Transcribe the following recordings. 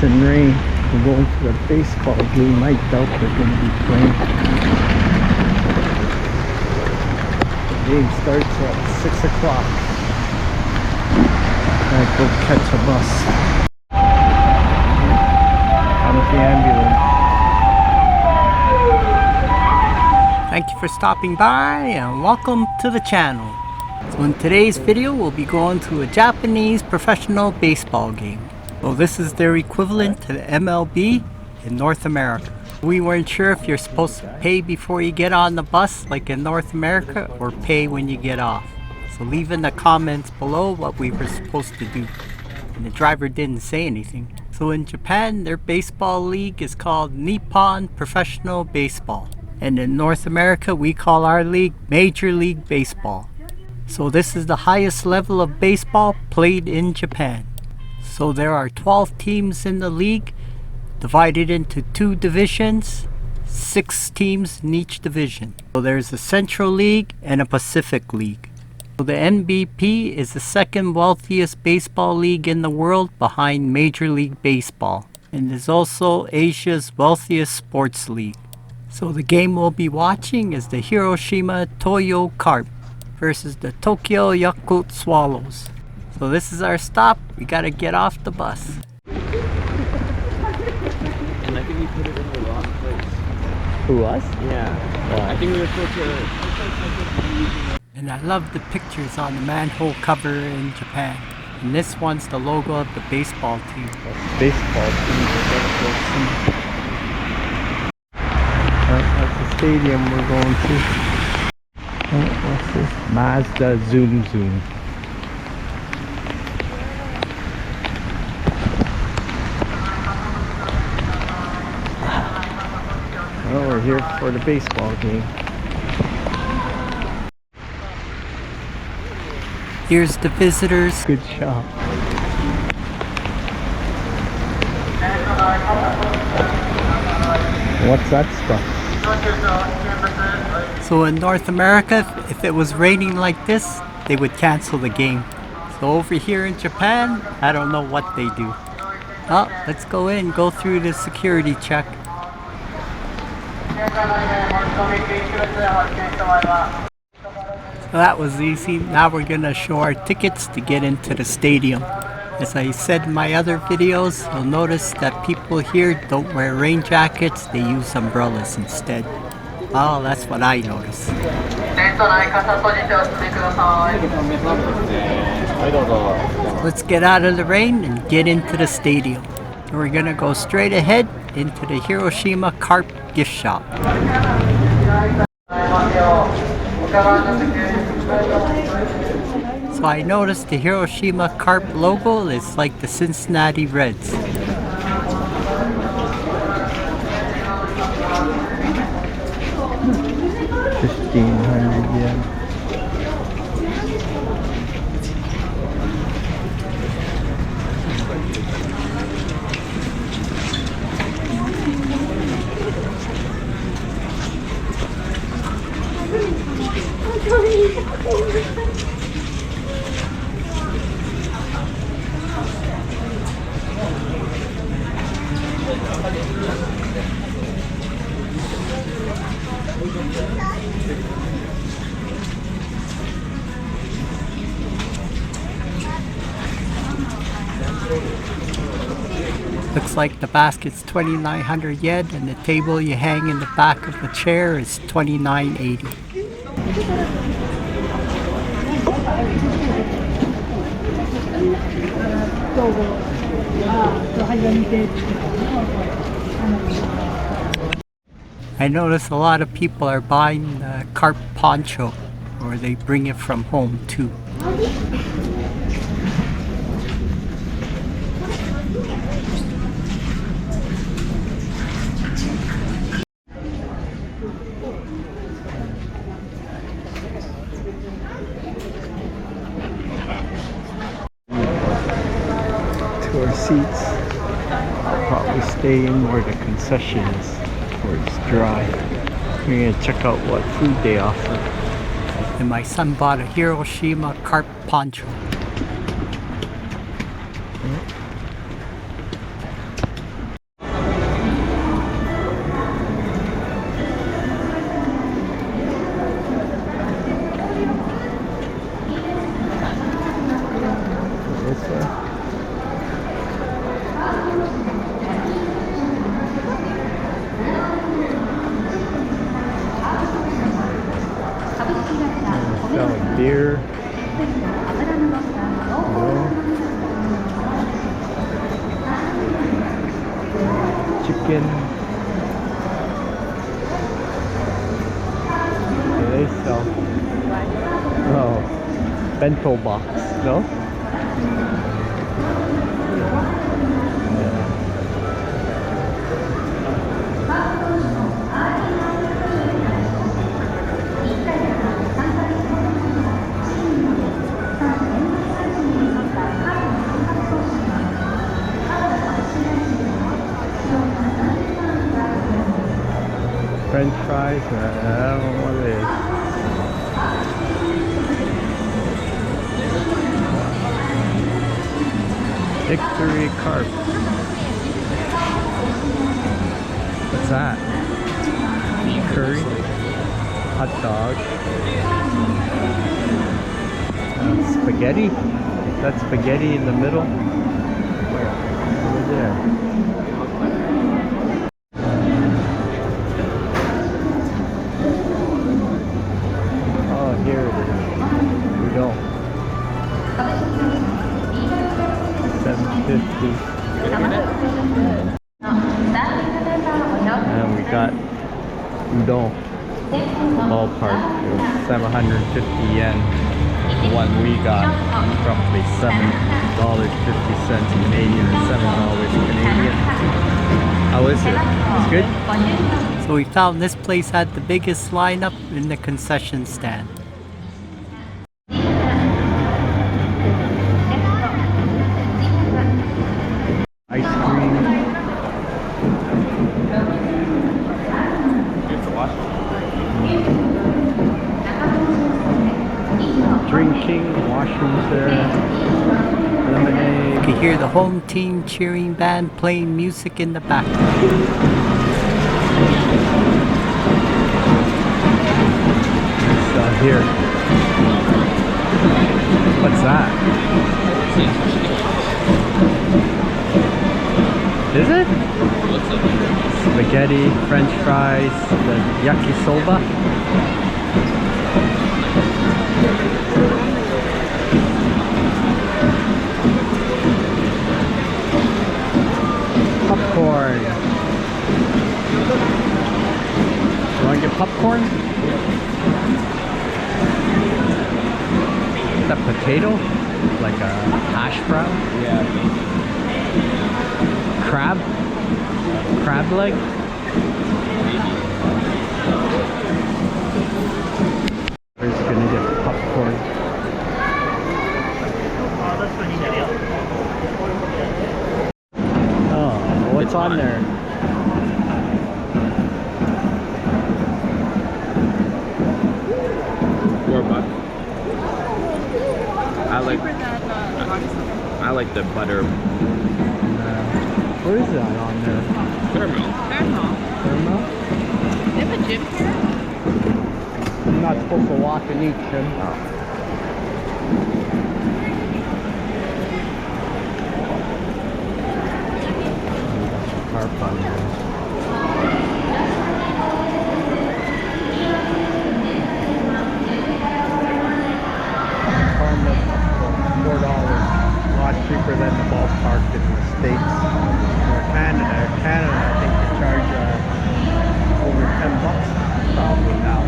and rain. We're going to the baseball game. I doubt they're going to be playing. The game starts at 6 o'clock. Gotta go catch a bus. Comes the ambulance. Thank you for stopping by and welcome to the channel. So in today's video we'll be going to a Japanese professional baseball game. Well, this is their equivalent to the MLB in North America. We weren't sure if you're supposed to pay before you get on the bus like in North America or pay when you get off. So leave in the comments below what we were supposed to do. And the driver didn't say anything. So in Japan, their baseball league is called Nippon Professional Baseball. And in North America, we call our league Major League Baseball. So this is the highest level of baseball played in Japan. So there are 12 teams in the league, divided into 2 divisions, 6 teams in each division. So there's a Central League and a Pacific League. So the NBP is the second wealthiest baseball league in the world behind Major League Baseball, and is also Asia's wealthiest sports league. So the game we'll be watching is the Hiroshima Toyo Carp versus the Tokyo Yakult Swallows. So this is our stop. We gotta get off the bus. And I think we put it in the wrong place. Who, us? Yeah. I think we were supposed to... And I love the pictures on the manhole cover in Japan. And this one's the logo of the baseball team. Baseball team. That's the stadium we're going to. Oh, what's this? Mazda Zoom Zoom. Well, we're here for the baseball game. Here's the visitors. Good shot. What's that stuff? So in North America, if it was raining like this, they would cancel the game. So over here in Japan, I don't know what they do. Oh, let's go in, go through the security check. So that was easy. Now we're gonna show our tickets to get into the stadium. As I said in my other videos, you'll notice that people here don't wear rain jackets, they use umbrellas instead. Oh, that's what I noticed. Let's get out of the rain and get into the stadium. And we're gonna go straight ahead into the Hiroshima Carp gift shop. So I noticed the Hiroshima Carp logo is like the Cincinnati Reds. 1,500 yen. Looks like the basket's 2,900 yen and the table you hang in the back of the chair is 2,980. I notice a lot of people are buying the carp poncho, or they bring it from home too. To our seats. I'll probably stay in where the concession is, where it's dry. We're gonna check out what food they offer. And my son bought a Hiroshima Carp poncho. chicken. Yeah, they sell. Oh, bento box, no? French fries, I don't know what it is. Victory Carps. What's that? Curry? Hot dog? Spaghetti? Is that spaghetti in the middle? Over there. Here it is. We go. $7.50. And we got udon. Ballpark. It was 750 yen. The one we got roughly $7.50 Canadian or $7 Canadian. How is it? It's good? So we found this place had the biggest lineup in the concession stand. Ice cream. Drinking, washrooms there. Lemonade. You can hear the home team cheering band playing music in the background. Here. What's that? Is it? Spaghetti, French fries, the yakisoba. Popcorn. You want to get popcorn? Is that potato? Like a hash brown? Yeah. Crab? Crab leg? We're just gonna get popcorn. Oh, what's on there? $4. I like the butter. What is that on there? Caramel. Caramel? They have a gym here? I'm not supposed to walk and eat, Jim. Carp on there. $4. A lot cheaper than the ballpark in the States. Or Canada. Canada, I think they charge over $10 probably now.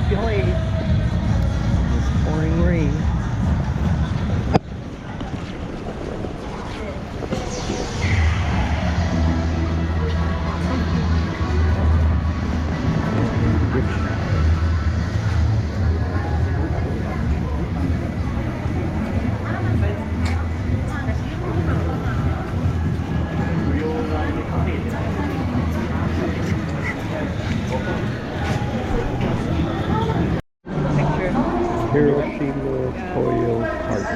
Played. This pouring rain. Hiroshima Carps.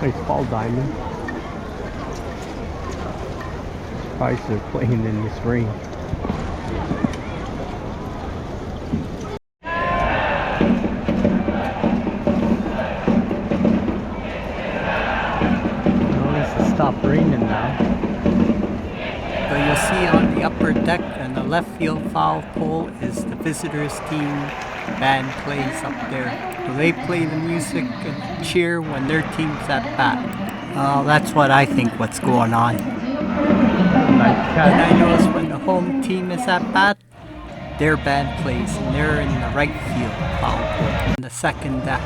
Baseball diamond. Surprised they're playing in this rain. see on the upper deck and the left field foul pole is the visitors team band plays up there. So they play the music and cheer when their team's at bat. That's what I think what's going on. And I notice when the home team is at bat, their band plays and they're in the right field foul pole in the second deck.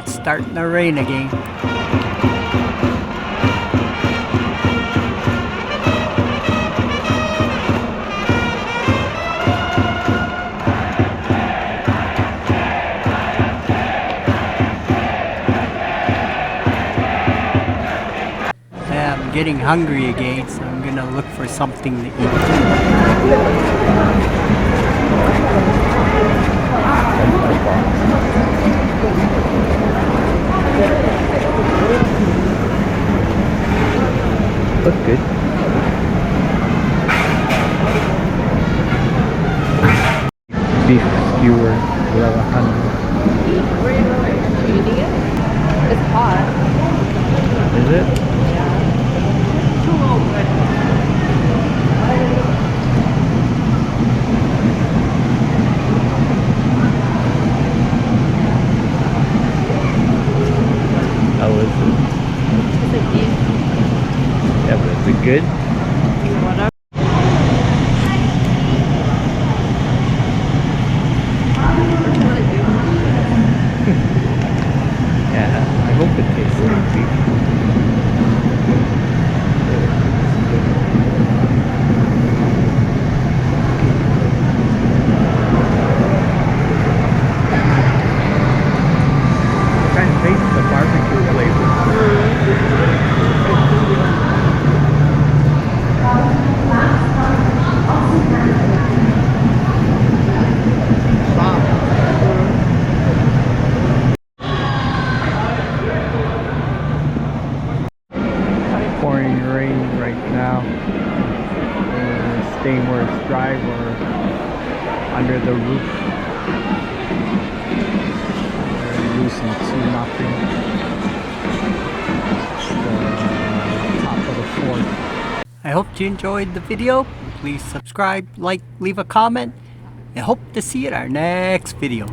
It's starting to rain again. Yeah, I'm getting hungry again, so I'm gonna look for something to eat. Look good. Beef skewer, level 100. Where are you going? Are you eating it? It's hot. Is it? How is it? It's like beef. Yeah, but is it good? Whatever. Yeah, I hope it tastes like beef. Kind of tastes the barbecue flavor. Pouring rain right now. Staying where it's dry, we're under the roof. We're losing 2-0. The top of the fourth. I hope you enjoyed the video. Please subscribe, like, leave a comment, and hope to see you in our next video.